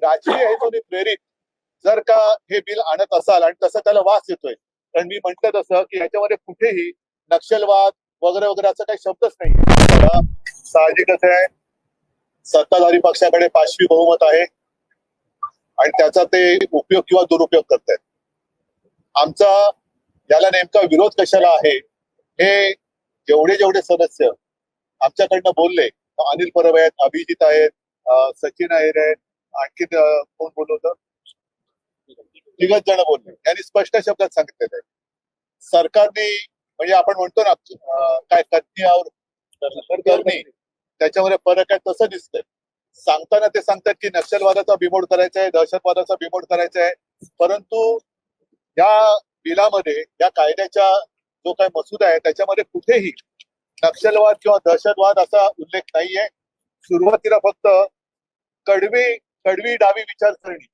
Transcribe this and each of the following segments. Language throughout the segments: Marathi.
राजकीय हेतूने प्रेरित जर का हे बिल आणत असाल आणि तसं त्याला वास येतोय, कारण मी म्हंटल तसं की याच्यामध्ये कुठेही नक्षलवाद वगैरे वगैरे असा काही शब्दच नाही. साहजिकच आहे, सत्ताधारी पक्षाकडे पाचवी बहुमत आहे आणि त्याचा ते उपयोग किंवा दुरुपयोग करतायत. आमचा याला नेमका विरोध कशाला आहे हे जेवढे सदस्य आमच्याकडनं बोलले, अनिल परब आहेत, अभिजित आहेत, सचिन अहिर आहेत, आणखी कोण बोलवतं, तिघच जण बोलले. त्यांनी स्पष्ट शब्दात सांगितलेलं आहे, सरकारने म्हणजे आपण म्हणतो ना काय करणी त्याच्यामध्ये फरक आहे तसं दिसतंय. सांगताना ते सांगतात की नक्षलवादाचा बिमोड करायचा आहे, दहशतवादाचा बिमोड करायचा आहे, परंतु या बिलामध्ये या कायद्याच्या जो काही मसुदा आहे त्याच्यामध्ये कुठेही नक्षलवाद किंवा दहशतवाद असा उल्लेख नाहीये. सुरुवातीला फक्त कडवी डावी विचारसरणी,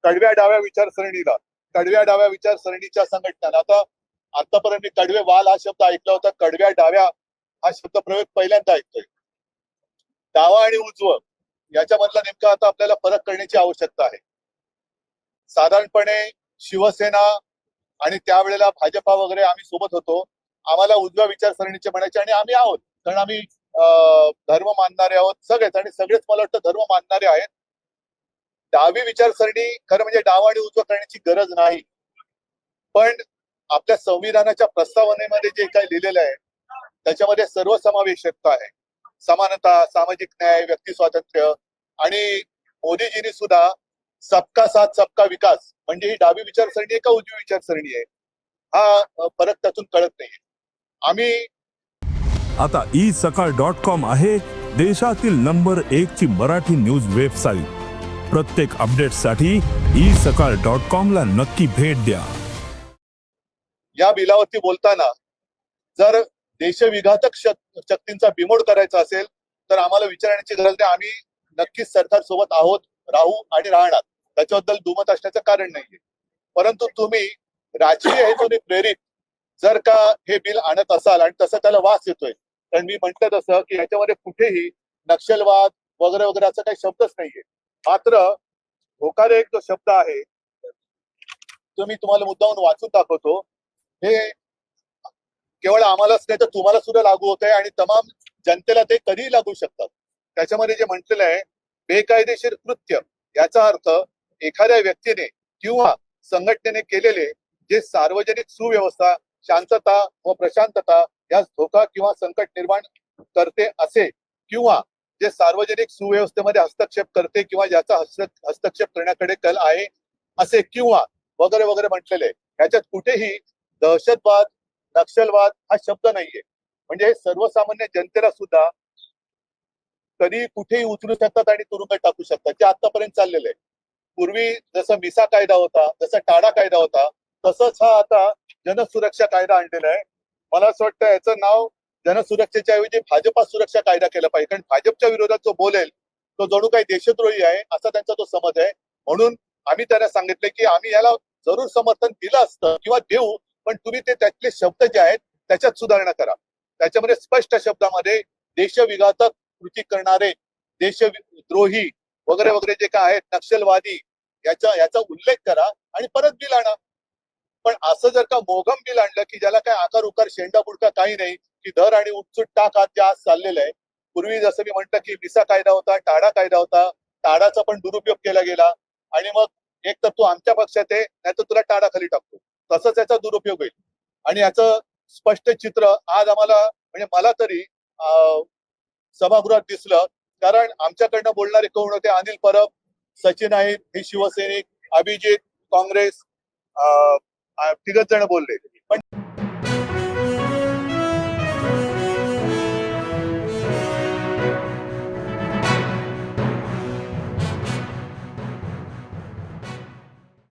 कडव्या डाव्या विचारसरणीच्या संघटना. आतापर्यंत मी कडवे वाल हा शब्द ऐकला होता, कडव्या डाव्या हा शब्द प्रयोग पहिल्यांदा ऐकतोय. डावा आणि उजवं याच्यामधला नेमका आता आपल्याला फरक करण्याची आवश्यकता आहे. साधारणपणे शिवसेना आणि त्यावेळेला भाजपा वगैरे आम्ही सोबत होतो, आम्हाला उजव्या विचारसरणीचे म्हणायचे आणि आम्ही आहोत, कारण आम्ही धर्म मानणारे आहोत सगळेच, आणि सगळेच मला वाटतं धर्म मानणारे आहेत. डावी विचारसरणी खरं म्हणजे डावा आणि उजवं करण्याची गरज नाही, पण आपल्या संविधानाच्या प्रस्तावनेमध्ये जे काही लिहिलेलं आहे त्याच्यामध्ये सर्वसमावेशकता आहे, समानता, सामाजिक न्याय, व्यक्ती स्वातंत्र्य, आणि मोदीजींनी सुद्धा सबका साथ सबका विकास म्हणजे ही डावी विचारसरणी आहे का उजवी विचारसरणी आहे हा फरक त्यातून कळत नाहीये. आम्ही आता isakal.com आहे देशातील नंबर 1 ची मराठी न्यूज वेबसाईट. प्रत्येक अपडेटसाठी isakal.com ला नक्की भेट द्या. या बिलावरती बोलताना जर देशविघातक शक्तींचा बिमोड करायचा असेल तर आम्हाला विचारण्याची गरज नाही. आम्ही नक्कीच सरकार सोबत आहोत, राहू आणि राहणार, त्याच्याबद्दल दुमत असण्याचं कारण नाहीये. परंतु तुम्ही राजकीय हेतूने प्रेरित जर का हे बिल आणत असाल आणि तसं त्याला वास येतोय, कारण मी म्हंटल तसं की याच्यामध्ये कुठेही नक्षलवाद वगैरे वगैरे असा काही शब्दच नाहीये. मात्र धोकादायक जो शब्द आहे तो मी तुम्हाला मुद्दामून वाचून दाखवतो. हे केवळ आम्हालाच नाही तर तुम्हाला सुद्धा लागू होत आहे आणि तमाम जनतेला ते कधीही लागू शकतात. त्याच्यामध्ये जे म्हटलेलं आहे, बेकायदेशीर कृत्य याचा अर्थ एखाद्या व्यक्तीने किंवा संघटनेने केलेले जे सार्वजनिक सुव्यवस्था, शांतता व प्रशांतता यास धोका किंवा संकट निर्माण करते असे, किंवा जे सार्वजनिक सुव्यवस्थेमध्ये हस्तक्षेप करते किंवा ज्याचा हस्तक्षेप करण्याकडे कल आहे असे, किंवा वगैरे वगैरे म्हटलेले. याच्यात कुठेही दहशतवाद, नक्षलवाद हा शब्द नाहीये. म्हणजे सर्वसामान्य जनतेला सुद्धा कधी कुठेही उचलू शकतात आणि तुरुंगात टाकू शकतात, जे आतापर्यंत चाललेलं आहे. पूर्वी जसं मिसा कायदा होता, जसा टाडा कायदा होता, तसंच हा आता जनसुरक्षा कायदा आणलेला आहे. मला असं वाटतं याचं नाव जनसुरक्षेच्या ऐवजी भाजपा सुरक्षा कायदा केला पाहिजे, कारण भाजपच्या विरोधात जो बोलेल तो जणू काही देशद्रोही आहे असा त्यांचा तो समज आहे. म्हणून आम्ही त्यांना सांगितले की आम्ही याला जरूर समर्थन दिलं असतं किंवा देऊ, पण तुम्ही ते त्यातले शब्द जे आहेत त्याच्यात सुधारणा करा. त्याच्यामध्ये स्पष्ट शब्दामध्ये देशविघातक कृती करणारे, देशद्रोही वगैरे वगैरे जे काय आहेत, नक्षलवादी, याचा उल्लेख करा आणि परत बिल आणा. पण असं जर का मोघम बिल आणलं की ज्याला काय आकार उकार शेंडा बुडका काही नाही, की दर आणि उठसूट टाक आज जे आज चाललेलं आहे. पूर्वी जसं मी म्हटलं की मिसा कायदा होता, टाडा कायदा होता, टाडाचा पण दुरुपयोग केला गेला आणि मग एक तर तू आमच्या पक्षात आहे नाही तर तुला टाडा खाली टाकतो, तसंच याचा दुरुपयोग होईल. आणि याचं स्पष्ट चित्र आज आम्हाला म्हणजे मला तरी सभागृहात दिसलं, कारण आमच्याकडनं बोलणारे कोण होते? अनिल परब, सचिन अहिर, हे शिवसैनिक, अभिजित काँग्रेस, तिघच जण बोलले. पण